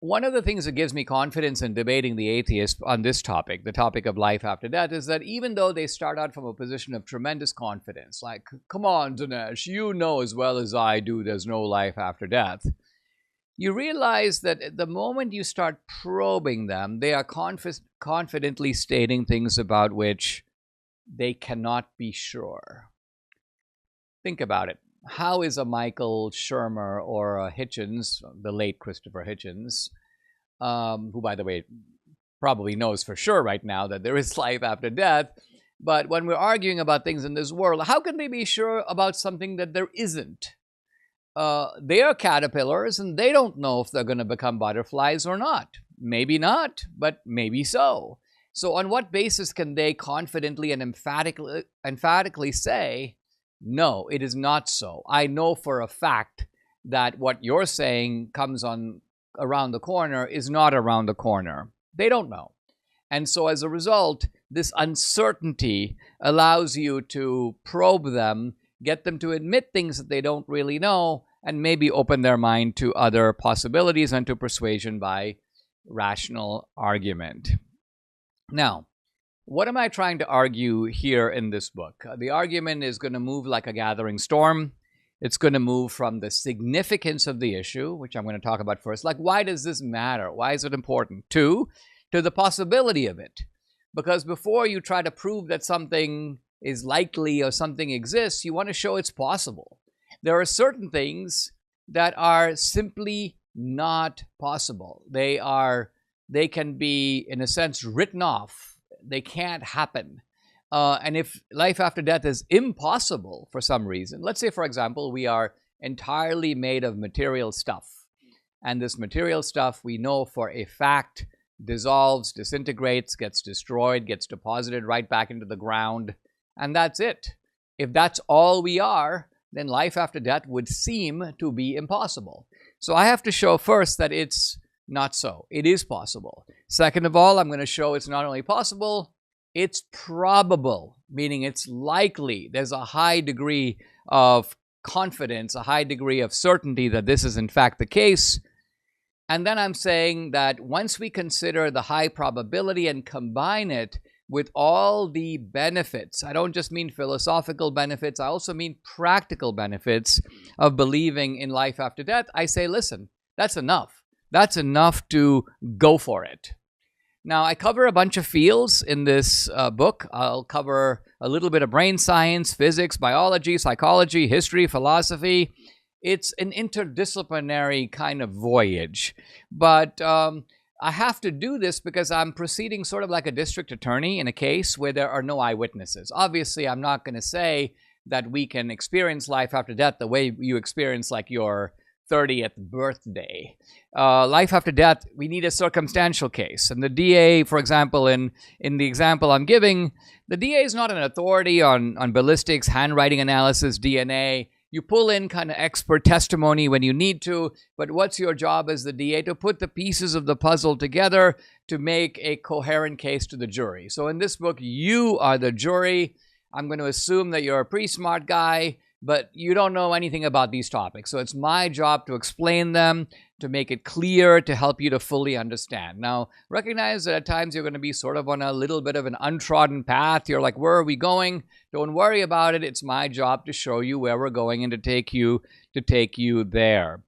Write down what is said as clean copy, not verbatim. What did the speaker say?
one of the things that gives me confidence in debating the atheists on this topic, the topic of life after death, is that even though they start out from a position of tremendous confidence, like, come on, Dinesh, you know as well as I do there's no life after death, you realize that the moment you start probing them, they are confidently stating things about which they cannot be sure. Think about it. How is a Michael Shermer or a Hitchens, the late Christopher Hitchens, who, by the way, probably knows for sure right now that there is life after death, but when we're arguing about things in this world, how can they be sure about something that there isn't? They are caterpillars, and they don't know if they're going to become butterflies or not. Maybe not, but maybe so. So on what basis can they confidently and emphatically say, no, it is not so? I know for a fact that what you're saying comes on around the corner is not around the corner. They don't know. And so as a result, this uncertainty allows you to probe them, get them to admit things that they don't really know, and maybe open their mind to other possibilities and to persuasion by rational argument. Now, what am I trying to argue here in this book? The argument is going to move like a gathering storm. It's going to move from the significance of the issue, which I'm going to talk about first, like why does this matter? Why is it important? To the possibility of it. Because before you try to prove that something is likely or something exists, you want to show it's possible. There are certain things that are simply not possible. They can be, in a sense, written off. They can't happen. And if life after death is impossible for some reason, let's say, for example, we are entirely made of material stuff. And this material stuff, we know for a fact, dissolves, disintegrates, gets destroyed, gets deposited right back into the ground. And that's it. If that's all we are, then life after death would seem to be impossible. So I have to show first that it's not so. It is possible. Second of all, I'm going to show it's not only possible, it's probable, meaning it's likely. There's a high degree of confidence, a high degree of certainty that this is in fact the case. And then I'm saying that once we consider the high probability and combine it with all the benefits, I don't just mean philosophical benefits, I also mean practical benefits of believing in life after death, I say, listen, that's enough. That's enough to go for it. Now, I cover a bunch of fields in this book. I'll cover a little bit of brain science, physics, biology, psychology, history, philosophy. It's an interdisciplinary kind of voyage. But I have to do this because I'm proceeding sort of like a district attorney in a case where there are no eyewitnesses. Obviously, I'm not going to say that we can experience life after death the way you experience like your 30th birthday. Life after death, we need a circumstantial case. And the DA, for example, in the example I'm giving, the DA is not an authority on ballistics, handwriting analysis, DNA. You pull in kind of expert testimony when you need to, but what's your job as the DA? To put the pieces of the puzzle together to make a coherent case to the jury. So in this book, you are the jury. I'm going to assume that you're a pretty smart guy, but you don't know anything about these topics. So it's my job to explain them, to make it clear, to help you to fully understand. Now, recognize that at times you're going to be sort of on a little bit of an untrodden path. You're like, where are we going? Don't worry about it. It's my job to show you where we're going and to take you there.